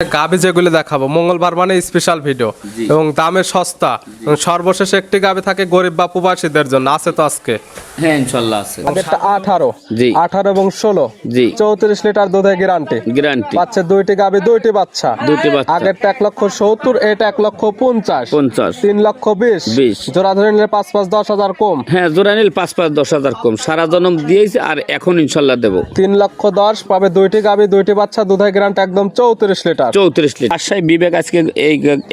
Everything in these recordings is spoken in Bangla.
গাবি যেগুলো দেখাবো মঙ্গলবার মানে স্পেশাল ভিডিও এবং দামে সস্তা এবং সর্বশেষ একটি গাবি থাকে গরিব বা প্রবাসীদের জন্য আছে তো আজকে। হ্যাঁ ইনশাআল্লাহ আছে। আগেরটা 18 জি 18 এবং 16 জি 34 লিটার দুধের গ্যারান্টি গ্যারান্টি পাচ্ছে দুইটি গাবি দুইটি বাচ্চা। দুটি বাচ্চা আগেরটা 1,70,000 এটা 1,50,000 50 3,20,000 20 জোড়া ধরে নিলে 5,5,10,000 10,000 কম। হ্যাঁ জোড়া নিল 5,5,10,000 কম সারা জন্ম দিয়েছি আর এখন ইনশাআল্লাহ দেব 3,10,000 পাবে দুইটি গাবি দুইটি বাচ্চা দুধের গ্যারান্টি একদম 34 লিটার 34 লিটার। রাজশাহী বিবেক আজকে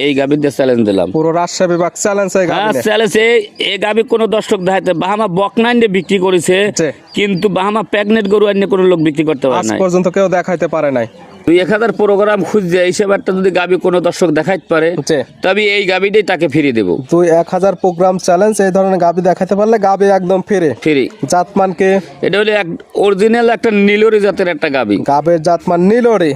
এই গাভীর দিয়ে চ্যালেঞ্জ দিলাম। পুরো রাজশাহী বিভাগ চ্যালেঞ্জ এই গাবি হ্যাঁ চ্যালেঞ্জ এই গাভী কোন দর্শক দেখাতে বাহামা বকনাইন দিয়ে বিক্রি করেছে কিন্তু বাহামা প্রেগনেন্ট গরু আইনে কোনো লোক বিক্রি করতে পারে আজ না, পর্যন্ত কেউ দেখাইতে পারে নাই। 2-1000 প্রোগ্রাম খুঁজছে এইসব একটা যদি গাভী কোনো দর্শক দেখাইতে পারে তবে এই গাভীটাই তাকে ফিরিয়ে দেবো। 1000 প্রোগ্রাম চ্যালেঞ্জ এই ধরনের গাবি দেখাতে পারলে গাবি একদম ফ্রি। জাতমানকে এটা হলো এক অরিজিনাল একটা নীলরি জাতের একটা গাভী। গাবের জাতমান নীলরি।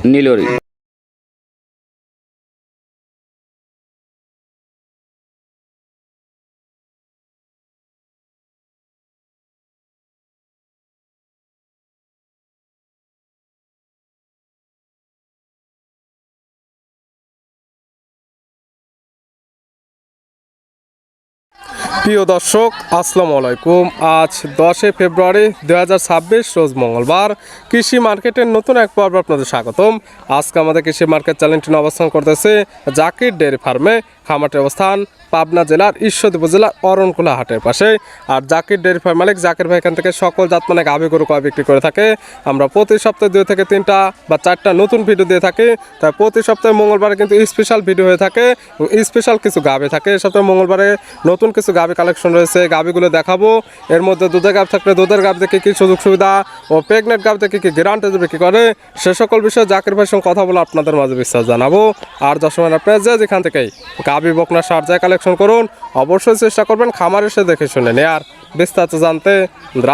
প্রিয় দর্শক আসসালামু আলাইকুম। আজ 10 ফেব্রুয়ারি 2026 রোজ মঙ্গলবার। কৃষি মার্কেটের নতুন এক পর্ব আপনাদের স্বাগতম। আজকে আমাদের কৃষি মার্কেট চ্যানেলটি অবস্থান করতেছে জাকির ডেয়ারি ফার্মে। খামারটির অবস্থান পাবনা জেলার ঈশ্বরদী উপজেলার অরণকুলা হাটের পাশে। আর জাকির ডেয়ারি ফার্ম মালিক জাকির ভাই এখান থেকে সকল জাতমানের গাভী গরু কয় বিক্রি করে থাকে। আমরা প্রতি সপ্তাহে 2 থেকে 3টা বা 4টা নতুন ভিডিও দিয়ে থাকি। তাই প্রতি সপ্তাহে মঙ্গলবারে কিন্তু স্পেশাল ভিডিও হয়ে থাকে এবং স্পেশাল কিছু গাভী থাকে। এই সপ্তাহে মঙ্গলবারে নতুন কিছু গাভী কালেকশন রয়েছে, গাভীগুলো দেখাবো। এর মধ্যে দুধের গাভী থাকলে দুধের গাভী থেকে কী সুযোগ সুবিধা ও প্রেগনেন্ট গাভী থেকে কী গ্যারান্টি বিক্রি করে সে সকল বিষয়ে জাকির ভাইয়ের সঙ্গে কথা বলে আপনাদের মাঝে বিশ্বাস জানাবো। আর দর্শক আপনারা যেখান থেকেই গাভী বকনা সার যায় কালেকশন করুন, অবশ্যই চেষ্টা করবেন খামার এসে দেখে শুনে নেই। আর বিস্তারিত জানতে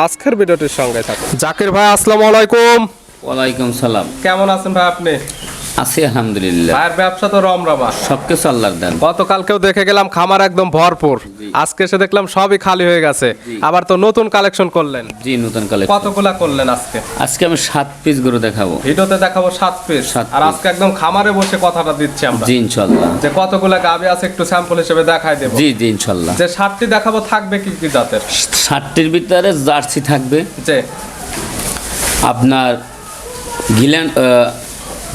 আজকের ভিডিওটির সঙ্গে থাকুন। জাকির ভাই আসসালামু আলাইকুম। ওয়ালাইকুম সালাম। কেমন আছেন ভাই আপনি? আছি আলহামদুলিল্লাহ। ভাইয়ের ব্যবসা তো রমরমা, সবকিছু আল্লাহর দান। গতকালকেও দেখে গেলাম খামার একদম ভরপুর, আজকে এসে দেখলাম সবই খালি হয়ে গেছে। আবার তো নতুন কালেকশন করলেন। জি নতুন কালেকশন। কতগুলা করলেন আজকে? আজকে আমি 7 পিস গরু দেখাবো। ভিডিওতে দেখাবো 7 পিস। আর আজকে একদম খামারে বসে কথাটা দিচ্ছি আমরা। জি ইনশাআল্লাহ। যে কতগুলা গাভী আছে একটু স্যাম্পল হিসেবে দেখাই দেব। জি জি ইনশাআল্লাহ। যে 7টি দেখাবো থাকবে কি কি জাতের? 7টির ভিতরে জার্সি থাকবে, যে আপনার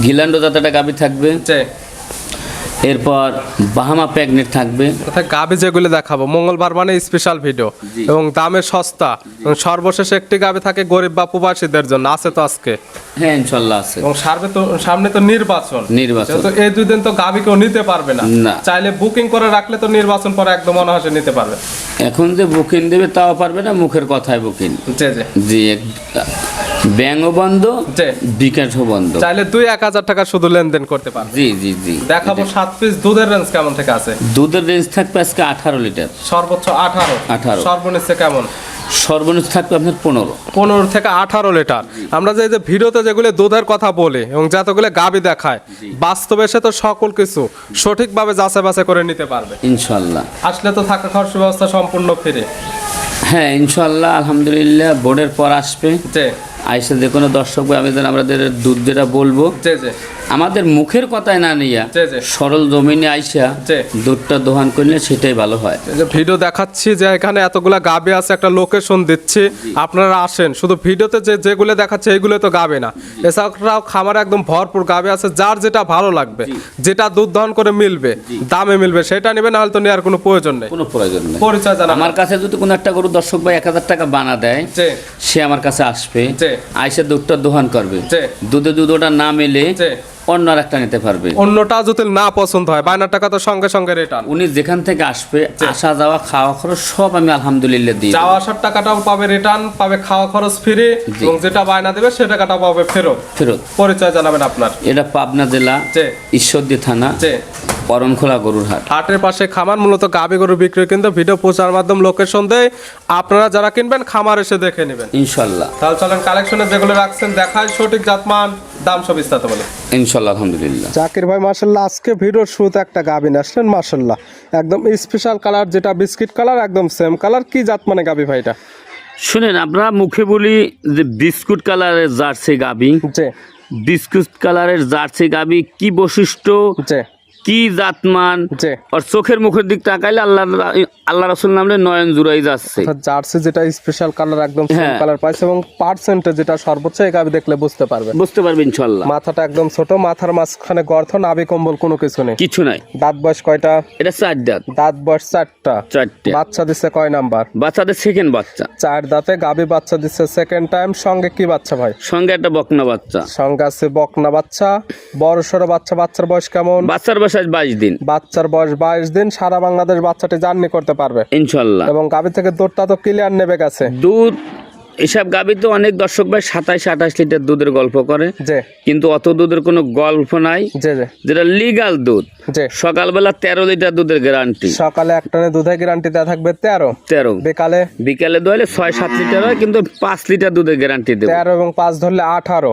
গিল্যান্ডো জাতের গাভী থাকবে, যে এরপর বাহামা প্রেগনেন্ট থাকবে। তথা গাভী যেগুলো দেখাবো মঙ্গলবার মানে স্পেশাল ভিডিও এবং দামে সস্তা এবং সর্বশেষ একটি গাভী থাকে গরিব বা প্রবাসীদের জন্য আছে তো আজকে। হ্যাঁ ইনশাআল্লাহ আছে। এবং সামনে তো নির্বাচন তো এই 2 দিন তো গাভী কেউ নিতে পারবে না। চাইলে বুকিং করে রাখলে তো নির্বাচন পরে একদম অনায়াসে নিতে পারবে। এখন যে বুকিং দেবে তাও পারবে না, মুখের কথায় বুকিং। জি ব্যাংকও বন্ধ, বিকাশও বন্ধ। চাইলে 2-1,000 টাকা শুধু লেনদেন করতে পারবে। জি জি জি দেখাবো 7 পিস। দুধের রেঞ্জ কেমন থেকে আছে? দুধের রেঞ্জ থাকবে আজকে 18 লিটার। সর্বোচ্চ 18। সর্বনিচ্চ কেমন? সর্বনিচ্চ থাকবে আপনার 15 থেকে 18 লিটার। আমরা যে ভিডিওতে যেগুলো দুধের কথা বলে এবং যতগুলো গাভী দেখায় বাস্তবে সে তো সকল কিছু সঠিকভাবে যাচাই বাছাই করে নিতে পারবে ইনশাআল্লাহ। আসলে তো থাকা খাওয়ার ব্যবস্থা সম্পূর্ণ ফ্রি। হ্যাঁ ইনশাআল্লাহ আলহামদুলিল্লাহ। বোর্ডের পর আসবে আইসা যে কোনো দর্শক আমাদের দুধ যেটা বলবো আমাদের মুখের কথায় না নিয়া সরল জমিনে আইসা দুধটা দোহান করলে সেটাই ভালো হয়। ভিডিও দেখাচ্ছি যে এখানে এতগুলা গাভী আছে, একটা লোকেশন দিচ্ছি, আপনারা আসেন। শুধু ভিডিওতে যেগুলো দেখাচ্ছে এইগুলো তো গাভী না, এছাড়াও খামারে একদম ভরপুর গাভী আছে। যার যেটা ভালো লাগবে, যেটা দুধ দহন করে মিলবে, দামে মিলবে সেটা নেবেন, নাহলে তো নেওয়ার কোনো প্রয়োজন নেই। পরিচয় জানা আমার কাছে যদি কোনো একটা গরু দর্শক ভাই 1000 টাকা বানা দেয় সে আমার কাছে আসবে, আইসা দুধটা দোহান করবে। দুধ ওটা না মেলে অন্য একটা নিতে পারবে। অন্যটা যদি না পছন্দ হয় বায়নার টাকা তো সঙ্গে সঙ্গে রিটার্ন। উনি যেখান থেকে আসবে আসা যাওয়া খাওয়া খরচ সব আমি আলহামদুলিল্লাহ দিই। যাওয়া আসার টাকাটাও পাবে রিটার্ন, পাবে খাওয়া খরচ ফ্রি এবং যেটা বায়না দেবে সে টাকাটা পাবে ফেরত। পরিচয় জানাবেন আপনার? এটা পাবনা জেলা ঈশ্বরদী থানা অরণখোলা গরুর হাট। হাটের পাশে খামার, মূলত গাভী গরু বিক্রি কিন্তু ভিডিও প্রচার মাধ্যম লোকেশন দেয়। আপনারা যারা কিনবেন খামার এসে দেখে নেবেন ইনশাআল্লাহ। তাহলে চলেন কালেকশনে যেগুলো রাখছেন দেখায়, সঠিক জাতমান দাম সব বিস্তারিত বলে ইনশাআল্লাহ। আলহামদুলিল্লাহ। জাকির ভাই মাশাআল্লাহ আজকে ভিডিওর শুরুতে একটা গাভী নিয়ে আসলেন মাশাআল্লাহ, একদম স্পেশাল কালার, যেটা বিস্কিট কালার, একদম সেম কালার। কি জাত মানে গাভী ভাই এটা? শুনেন, আমরা মুখে বলি যে বিস্কুট কালারের জার্সি গাভী, বিস্কুট কালারের জার্সি গাবি, কি বৈশিষ্ট্য, জি কি জাতমান, জি আর চোখের মুখের দিক তাকাইলে আল্লাহ রাসূল নামলে নয়ন জুড়াই যাচ্ছে। জার্সি যেটা স্পেশাল কালার একদম সেম হ্যাঁ। কালার পাইছে এবং পার্সেন্টে যেটা সর্বোচ্চ এই গাবি দেখলে বুঝতে পারবে। বুঝতে পারবে ইনশাল্লাহ। মাথাটা একদম ছোট, মাথার মাঝখানে গর্ত, নাভি কম্বল কোনো কিছু নেই। কিছু নাই। দাঁত বয়স কয়টা? এটা 4 দাঁত। দাঁত বয়স 4টা। 4টে। বাচ্চা দিচ্ছে কয় নাম্বার? বাচ্চাদের সেকেন্ড বাচ্চা। 4 দাঁতে গাবি বাচ্চা দিচ্ছে সেকেন্ড টাইম। সঙ্গে কি বাচ্চা ভাই? সঙ্গে একটা বকনা বাচ্চা। সঙ্গে আছে বকনা বাচ্চা, বড় সড়ো বাচ্চা। বাচ্চার বয়স কেমন? বাচ্চার বয়স আজ 22 দিন। বাচ্চার বয়স 22 দিন। সারা বাংলাদেশ বাচ্চাটি জার্নি করতে পারবে ইনশাল্লাহ। এবং গাবি থেকে দুধটা তো ক্লিয়ার নেবে গেছে। দুধ এসব গাবি তো অনেক দর্শক ভাই 27-28 লিটার দুধের গল্প করে, জি কিন্তু অত দুধের কোনো গল্প নাই। জি জি যেটা লিগাল দুধ, জি। সকালবেলা 13 লিটার দুধের গ্যারান্টি। সকালে এক টানে দুধের গ্যারান্টি দেওয়া থাকবে 13। বিকালে বিকালে দোয়ালে 6-7 লিটার হয়, কিন্তু 5 লিটার দুধের গ্যারান্টি দেবে। 13 এবং 5 ধরলে 18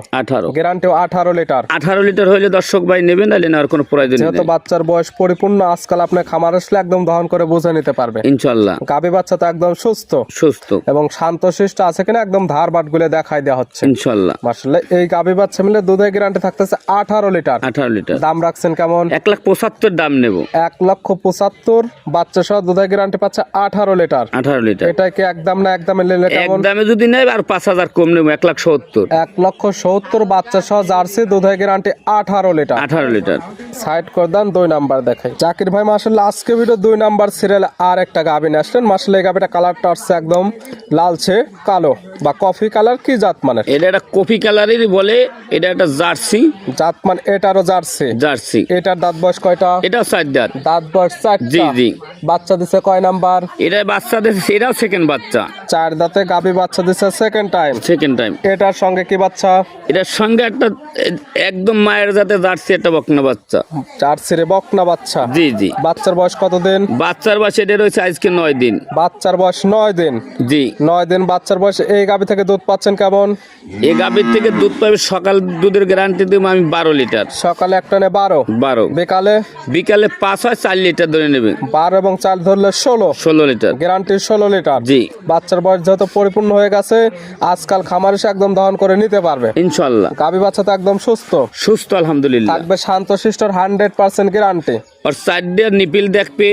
গ্যারান্টি 18 লিটার। 18 লিটার হইলে দর্শক ভাই নেবেন, নাহলে নেওয়ার কোনো প্রয়োজন যেহেতু নেই বাচ্চার বয়স পরিপূর্ণ, আজকাল আপনি খামার আসলে একদম দহন করে বুঝে নিতে পারবে ইনশাল্লাহ। গাবি বাচ্চা তো একদম সুস্থ সুস্থ এবং শান্তশিষ্ট আছে কিনা একদম ধার বাট গুলো দেখাই দেওয়া হচ্ছে ইনশাল্লাহ। মাশাআল্লাহ। এই গাবি বাচ্চা মিলে দুধের গ্যারান্টি থাকতেছে 18 লিটার। 18 লিটার। দাম রাখছেন কেমন? 1,75,000 দাম নেব। 1,75,000 বাচ্চা সহ দুধের গ্যারান্টি পাচ্ছে 18 লিটার। 18 লিটার। এটা কি একদম না একদমে নিলে কেমন? একদমে যদি নেয় আর 5,000 কম নেব, 1,70,000। 1,70,000 বাচ্চা সহ জার্সি দুধের গ্যারান্টি 18 লিটার। 18 লিটার। সাইড করে দেন 2 নাম্বার দেখাই। জাকির ভাই মাশাআল্লাহ আজকে ভিডিও 2 নাম্বার সিরিয়াল আর একটা গাবি নিয়ে আসলেন। মাশাআল্লাহ এই গাবিটা কালারটা আসছে একদম লালচে কালো বা কফি কালার। কি জাত মানের? এটা একটা কফি কালারেরই বলে, এটা একটা জার্সি। জাত মান এটারও জার্সি। জার্সি। এটার দাঁত বয়স কয়টা? এটাও 4 দাঁত। দাঁত বয়স 4টা। জি জি। বাচ্চা দিছে কয় নাম্বার? এটা বাচ্চাদের, এটাও সেকেন্ড বাচ্চা। 4 দাঁতে গাবি বাচ্চা দিছে সেকেন্ড টাইম। Second time. এটার সঙ্গে কি বাচ্চা? এটার সঙ্গে একটা একদম মায়ের জাতে জার্সি একটা বকনা বাচ্চা। জার্সির বকনা বাচ্চা। জি জি। বাচ্চার বয়স কতদিন? বাচ্চার বয়স এটা রয়েছে আজকে 9 দিন। বাচ্চার বয়স 9 দিন। জি। 9 দিন বাচ্চার বয়স। এই গাবি থেকে দুধ পাচ্ছেন কেমন? এই গাভীর থেকে দুধ পাবে, সকাল দুধের গ্যারান্টি দেবো আমি 12 লিটার। সকালে এক টানে 12। বিকালে? বিকালে 5 হয় 4 লিটার ধরে নেবে। 12 এবং 4 ধরলে 16 লিটার গ্যারান্টি 16 লিটার। জি। বাচ্চার বয়স যেহেতু পরিপূর্ণ হয়ে গেছে, আজকাল খামার এসে একদম দহন করে নিতে পারবে ইনশাল্লাহ। গাবি বাচ্চা তো একদম সুস্থ সুস্থ আলহামদুলিল্লাহ। থাকবে শান্তশিষ্টর 100% গ্যারান্টি। আর 4 ডের নিপিল দেখবে,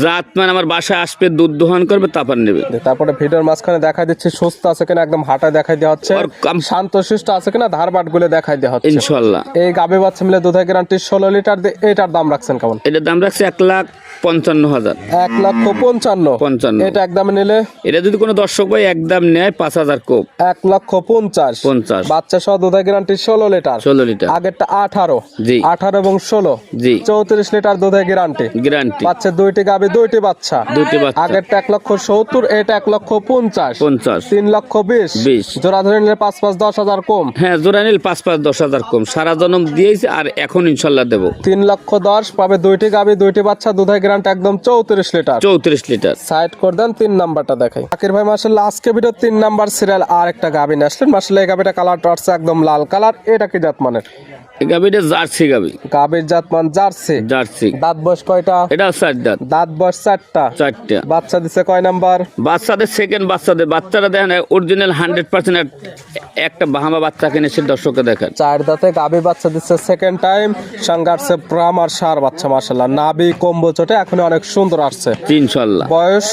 জাত মানে আমার বাসায় আসবে, দুধ দহন করবে, তারপর নেবে। তারপরে ভিডিওর মাঝখানে দেখাই দিচ্ছি সুস্থ আছে কিনা, একদম হাঁটায় দেখাই দেওয়া হচ্ছে। আর শান্তশিষ্ট আছে কিনা ধারবাট গুলো দেখাই দেওয়া হচ্ছে ইনশাল্লাহ। এই গাবি বাচ্চা মিলে দুধের গ্যারান্টি 16 লিটার। এটার দাম রাখছেন কেমন? এটার দাম রাখছে 1,55,000। 1,55,000। এটা একদম নিলে? এটা যদি কোনো দর্শক ভাই একদম নেয় 5,000 কোপ। 1,50,000। বাচ্চা সহ দুধের গ্যারান্টি 16 লিটার। 16 লিটার। আগেরটা 18। জি। 18 এবং 16 জি। 34 লিটার দুধের গ্যারান্টি। পাচ্ছে 2টি গাবি 2টি বাচ্চা। আগেরটা 1,70,000, এটা 1,50,000। 3,20,000। জোড়া ধরে নিলে 5-5 10,000 কম। হ্যাঁ, জোড়া নিলে 5-5 10,000 কম। সারা জনম দিয়েছে আর এখন ইনশাল্লাহ দেবো। 3,10,000 পাবে 2টি গাবি 2টি বাচ্চা দুধের গ্যারান্টি একদম 34 লিটার। 34 লিটার। সাইড করে দেন 3 নাম্বারটা দেখাই। জাকির ভাই মাশাআল্লাহ আজকে ভিডিও 3 নাম্বার সিরিয়াল আর একটা গাবি নিয়ে আসলেন। মাশাআল্লাহ এই গাবিটা কালারটা আসছে একদম লাল কালার। এটা কি জাত মানের? এই গাবিটা জার্সি গাবি। গাবির জাত মান জার্সি। জার্সি। দাঁত বয়স কয়টা? এটা 4 দাঁত। দাঁত বয়স 4টা। 4টা। বাচ্চা দিছে কয় নাম্বার? বাচ্চাদের সেকেন্ড বাচ্চারা দেখেন অরিজিনাল 100% একটা বাহামা বাচ্চা কিনেছে দর্শককে দেখেন। 4 দাঁতে গাবি বাচ্চা দিচ্ছে সেকেন্ড টাইম। সঙ্গে আসছে ব্রাহ্মার সার বাচ্চা। মাশাআল্লাহ নাভি কম্বো চটে এখন অনেক সুন্দর আসছে ইনশাআল্লাহ। বয়স?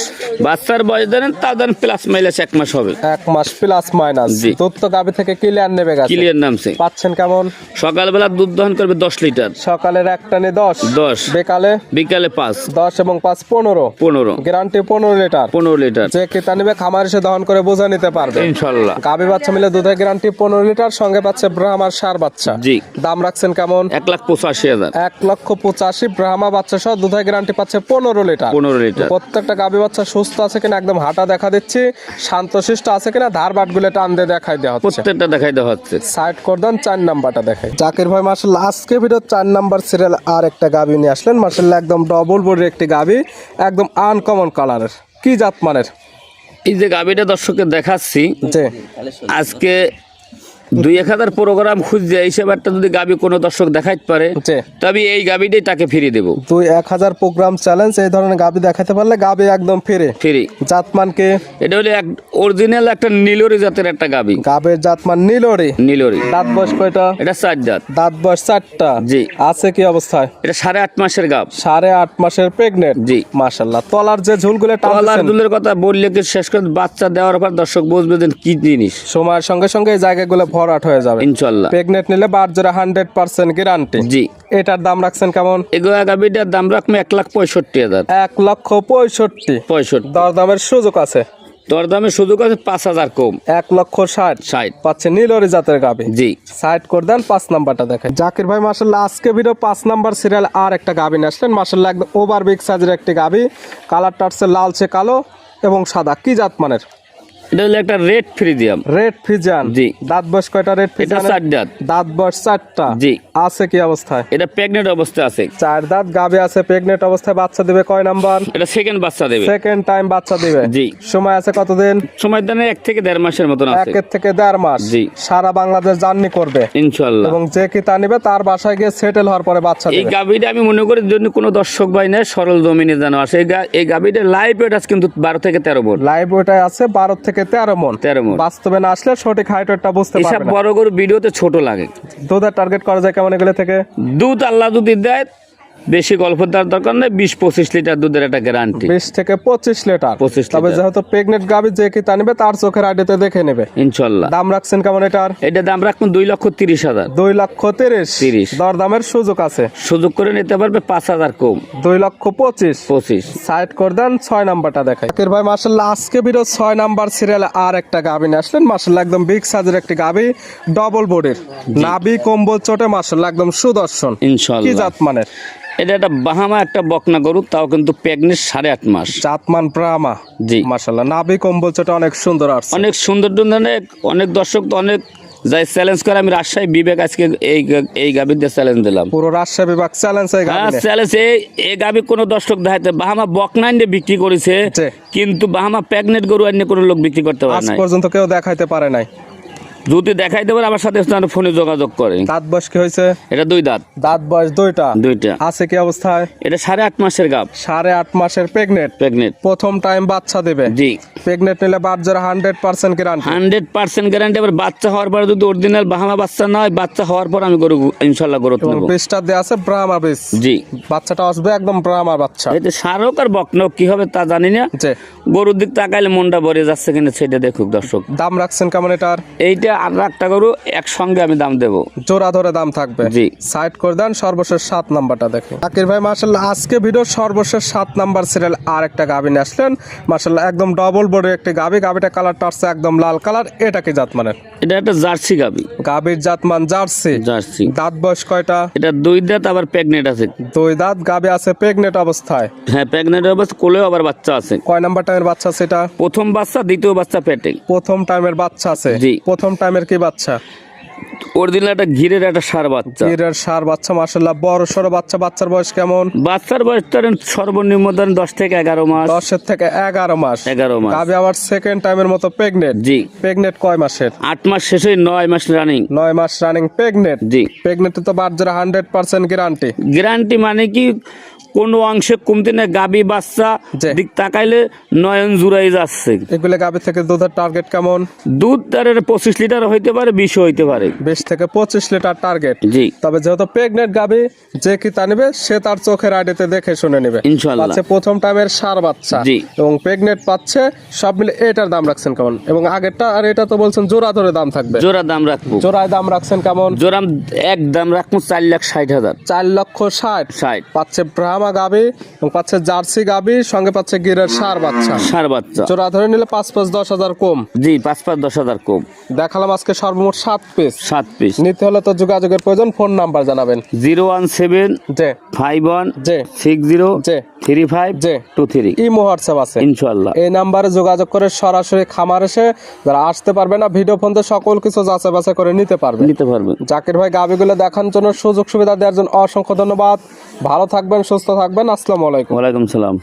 বাচ্চার বয়স ধরেন তাদের প্লাস মাইনাস 1 মাস হবে। 1 মাস প্লাস মাইনাস। দুধ তো গাবি থেকে ক্লিয়ার নেবে গেছে। ক্লিয়ার নামছে। পাচ্ছেন কেমন? সকালবেলা দুধ দহন করবে 10 লিটার। সকালের এক টানে 10। বিকালে 5। 10 এবং 5 15 গ্যারান্টি 15 লিটার। 15 লিটার। যে ক্রেতা নেবে খামার এসে দহন করে বোঝা নিতে পারবে ইনশাআল্লাহ। গাবি বাচ্চা মিলে দুধের গ্যারান্টি 15 লিটার। সঙ্গে পাচ্ছে ব্রাহ্মার সার বাচ্চা। জি। দাম রাখছেন কেমন? 1,85,000। 1,85,000 ব্রাহ্মা বাচ্চা সহ দুধের গ্যারান্টি পাচ্ছে 15 লিটার। 15 লিটার। প্রত্যেকটা গাবি বাচ্চা সুস্থ আছে কিনা একদম হাঁটা দেখা দিচ্ছি, শান্তশিষ্ট আছে কিনা ধার বাট গুলো টান দিয়ে দেখাই দেওয়া হচ্ছে। প্রত্যেকটা দেখাই দেওয়া হচ্ছে। সাইড করে দেন 4 নাম্বারটা দেখাই। জাকির ভাই মাশাআল্লাহ আজকে ভিডিও 4 নাম্বার সিরিয়াল আর একটা গাবি নিয়ে আসলেন। মাশাআল্লাহ একদম ডবল বডির একটি গাবি, একদম আনকমন কালারের। কি জাত মানের? এই যে গাবিটা দর্শককে দেখাচ্ছি, জি। আজকে 2-1000 প্রোগ্রাম খুঁজছে এই হিসাবে একটা যদি গাবি কোনো দর্শক দেখাইতে পারে জি। তবে এই গাবিটাই তাকে ফিরিয়ে দেবো। 1000 প্রোগ্রাম চ্যালেঞ্জ এই ধরনের গাবি দেখাতে পারলে গাবি একদম ফ্রি। জাতমানকে এটা হলো এক অরিজিনাল একটা নীলরি জাতের একটা গাবি। গাবের জাতমান নীলরি। দাঁত বয়স কয়টা? এটা 4 দাঁত। দাঁত বয়স 4টা। জি। আছে কি অবস্থায়? এটা 8.5 মাসের গাব। 8.5 মাসের প্রেগনেন্ট। জি। মাশাআল্লাহ। তলার যে ঝুলগুলো তলার দুলের কথা বললে কি শেষ করে বাচ্চা দেওয়ার পর দর্শক বুঝবে যে কি জিনিস। সময়ের সঙ্গে সঙ্গে এই জায়গাগুলো ভরাট হয়ে যাবে ইনশাআল্লাহ। প্রেগনেন্ট নিলে বারজোড়া 100% গ্যারান্টি। জি। এটার দাম রাখছেন কেমন? এগুলা গাবিটার দাম রাখবো 1,65,000। 1,65,000। দরদামের সুযোগ আছে? দরদামের সুযোগ আছে 5,000 কম। 1,60,000 পাচ্ছে নীলরি জাতের গাবি। জি। সাইড করে দেন 5 নাম্বারটা দেখেন। জাকির ভাই মাশাআল্লাহ আজকে ভিডিও 5 নাম্বার সিরিয়াল আর একটা গাবি নিয়ে আসলেন। মাশাআল্লাহ একদম ওভার বিগ সাইজের একটি গাবি। কালারটা হচ্ছে লালচে কালো এবং সাদা। কি জাত মানের? এটা হলো একটা রেড ফ্রিজিয়াম। Red Friesian. জি। দাঁত বয়স কয়টা রেড এটা ফ্রিজিয়ান? 4 দাঁত। দাঁত বয়স 4টা। জি। আছে কি অবস্থায়? এটা প্রেগনেন্ট অবস্থায় আছে। 4 দাঁত গাবি আছে প্রেগনেন্ট অবস্থায়। বাচ্চা দিবে কয় নাম্বার? এটা সেকেন্ড বাচ্চা দেবে। সেকেন্ড টাইম বাচ্চা দিবে। জি। সময় আছে কতদিন? সময় দেন 1 থেকে 1.5 মাসের মতন আছে। 1 থেকে 1.5 মাস। জি। সারা বাংলাদেশ জার্নি করবে ইনশাআল্লাহ। এবং যে কি তা নিবে তার বাসায় গিয়ে সেটেল হওয়ার পরে বাচ্চা এই দিবে। গাবিটা আমি মনে করি যদি কোনো দর্শক ভাই নেয় সরল জমিনে জানো আসে এই গাবিটা লাইভ ওয়েট আছে কিন্তু 12 থেকে 13 মণ। লাইভ ওটাই আছে 12 থেকে 13 মণ। 13 মণ। বাস্তবে না আসলে সঠিক হাইটটা বুঝতে এসব পারবে না। বড় গরু ভিডিওতে ছোট লাগে। দুধের টার্গেট করা যায় কেমন এগুলো থেকে? দুধ আল্লাহ যদি দেয় বেশি গল্প দেওয়ার দরকার নেই, 20-25 লিটার দুধের একটা গ্যারান্টি। 20 থেকে 25 লিটার। 25 তবে যেহেতু প্রেগনেন্ট গাবি যে কি তা নিবে তার চোখের আইডিতে দেখে নেবে ইনশাআল্লাহ। দাম রাখছেন কেমন এটার? এটা দাম রাখুন 2,30,000। 2,30,000 দরদামের সুযোগ আছে? সুযোগ করে নিতে পারবে 5,000 কম। 2,25,000 সাইড করে দেন। 6 নাম্বারটা দেখাই। জাকির ভাই মাশাআল্লাহ আজকে ভিডিও 6 নাম্বার সিরিয়ালে আর একটা গাবি নিয়ে আসলেন। মাশাআল্লাহ একদম বিগ সাইজের একটি গাবি, ডবল বডির, নাভি কম্বল চটে মাশাআল্লাহ একদম সুদর্শন। কি ইনশাআল্লাহ। জাত মানের? এটা একটা বাহামা একটা বকনা গরু, তাও কিন্তু প্রেগনেন্ট 8.5 মাস। জাতমান ব্রাহ্মা। জি। মাশাআল্লাহ নাভি কম্বল চটে অনেক সুন্দর আছে। অনেক সুন্দর অনেক দর্শক তো অনেক যাই চ্যালেঞ্জ করে। আমি রাজশাহী বিবেক আজকে এই গাবির দিয়ে চ্যালেঞ্জ দিলাম। পুরো রাজশাহী বিভাগ চ্যালেঞ্জ এই গাবি নিয়ে। চ্যালেঞ্জ এই গাবি কোনো দর্শক দেখাইতে বাহামা বকনা এনে বিক্রি করেছে জি। কিন্তু বাহামা প্রেগনেন্ট গরু এনে কোনো লোক বিক্রি করতে পারে আজ না। পর্যন্ত কেউ দেখাইতে পারে নাই। যদি দেখাইতে পারে আমার সাথে ফোনে যোগাযোগ করে। দাঁত বয়স কি হয়েছে? এটা 2 দাঁত। দাঁত বয়স 2টা। আছে কি অবস্থায়? এটা 8.5 মাসের গাব। 8.5 মাসের প্রেগনেন্ট। প্রথম টাইম বাচ্চা দেবে। জি। প্রেগনেন্ট নিলে বাচ্চারা 100% গ্যারান্টি। 100% গ্যারান্টি। আবার বাচ্চা হওয়ার পর যদি অরিজিনাল বাহামা বাচ্চা না হয়, বাচ্চা হওয়ার পর আমি গরু ইনশাআল্লাহ গরু নেব। বীজটা দেয়া আছে ব্রাহ্মা বীজ। জি। বাচ্চাটা আসবে একদম ব্রাহ্মা বাচ্চা। এতে শারক আর বকনক কি হবে তা জানি না। জি। গরুর দিক তাকাইলে মনটা ভরে যাচ্ছে কিনা সেটা দেখুক দর্শক। দাম রাখছেন কেমন এটার? এইটা আর একটা গরু একসঙ্গে আমি দাম দেব। জোড়া ধরে দাম থাকবে। জি। সাইড করে দেন। সর্বশেষ 7 নাম্বারটা দেখেন। জাকির ভাই মাশাআল্লাহ আজকে ভিডিওর সর্বশেষ 7 নাম্বার সিরিয়াল আর একটা গাবি নিয়ে আসলেন। মাশাআল্লাহ একদম ডবল বডির একটি গাবি। গাবিটা কালারটা আছে একদম লাল কালার। এটা কি জাত মানের? এটা একটা জার্সি গাবি। গাবির জাতমান জার্সি। জার্সি। দাঁত বয়স কয়টা? এটা 2 দাঁত আবার প্রেগনেন্ট আছে। 2 দাঁত গাবি আছে প্রেগনেন্ট অবস্থায়। হ্যাঁ প্রেগনেন্ট অবস্থা, কোলেও আবার বাচ্চা আছে। কয় নাম্বার টাইমের বাচ্চা আছে এটা? প্রথম বাচ্চা, দ্বিতীয় বাচ্চা পেটে। প্রথম টাইমের বাচ্চা আছে। জি। প্রথম টাইমের কি বাচ্চা? অরিজিনাল একটা ঘিরের একটা ষাঁড় বাচ্চা। ঘিরের ষাঁড় বাচ্চা মাশাআল্লাহ বড় সরো বাচ্চা। বাচ্চার বয়স কেমন? বাচ্চার বয়স ধরেন সর্বনিম্ন ধরেন 10 থেকে 11 মাস। 10 থেকে 11 মাস। 11 মাস। গাবি আবার সেকেন্ড টাইমের মতো প্রেগনেন্ট। জি। প্রেগনেন্ট কয় মাসের? 8 মাস শেষে 9 মাস রানিং। 9 মাস রানিং প্রেগনেন্ট। জি। প্রেগনেন্টে তো বাচ্চারা 100% গ্যারান্টি। গ্যারান্টি মানে কি কোনো অংশে কমতে না, গাবি বাচ্চা জি। দিক তাকাইলে নয়ন জুড়াই যাচ্ছে। এগুলো গাবি থেকে দুধের টার্গেট কেমন? দুধ তার 25 লিটার হইতে পারে, 20 হইতে পারে। 20 থেকে 25 লিটার টার্গেট। জি। তবে যেহেতু প্রেগনেন্ট গাবি যে কি তা নিবে সে তার চোখের আইডিতে দেখে শুনে নেবে। ইনশাআল্লাহ। পাচ্ছে প্রথম টাইমের ষাঁড় বাচ্চা। জি। এবং প্রেগনেন্ট পাচ্ছে সব মিলে। এটার দাম রাখছেন কেমন? এবং আগেরটা আর এটা তো বলছেন জোড়া ধরে দাম থাকবে। জোড়া দাম রাখবো। জোড়ায় দাম রাখছেন কেমন? জোড়া এক দাম রাখবো 4,60,000। 4,60,000 পাচ্ছে ব্রাহ্মা গাবি এবং পাচ্ছে জার্সি গাবি, সঙ্গে পাচ্ছে গিরের ষাঁড় বাচ্চা। ষাঁড় বাচ্চা। জোড়া ধরে নিলে 5-10,000 কম। জি। 5-10,000 কম। দেখালাম আজকে সর্বমোট 7 পিস। 7 পিস। নিতে হলে তো যোগাযোগের প্রয়োজন। ফোন নাম্বার জানাবেন। 017 জি 51 জি 60 জি 3523। ইমো হোয়াটসঅ্যাপ আছে ইনশাআল্লাহ। এই নাম্বারে যোগাযোগ করে সরাসরি খামার এসে যারা আসতে পারবে না ভিডিও ফোন দিয়ে সকল কিছু যাচাই বাছাই করে নিতে পারবে। জাকির ভাই গাবিগুলো দেখানোর জন্য, সুযোগ সুবিধা দেওয়ার জন্য অসংখ্য ধন্যবাদ। ভালো থাকবেন, সুস্থ থাকবেন। আসসালামু আলাইকুম। ওয়ালাইকুম সালাম।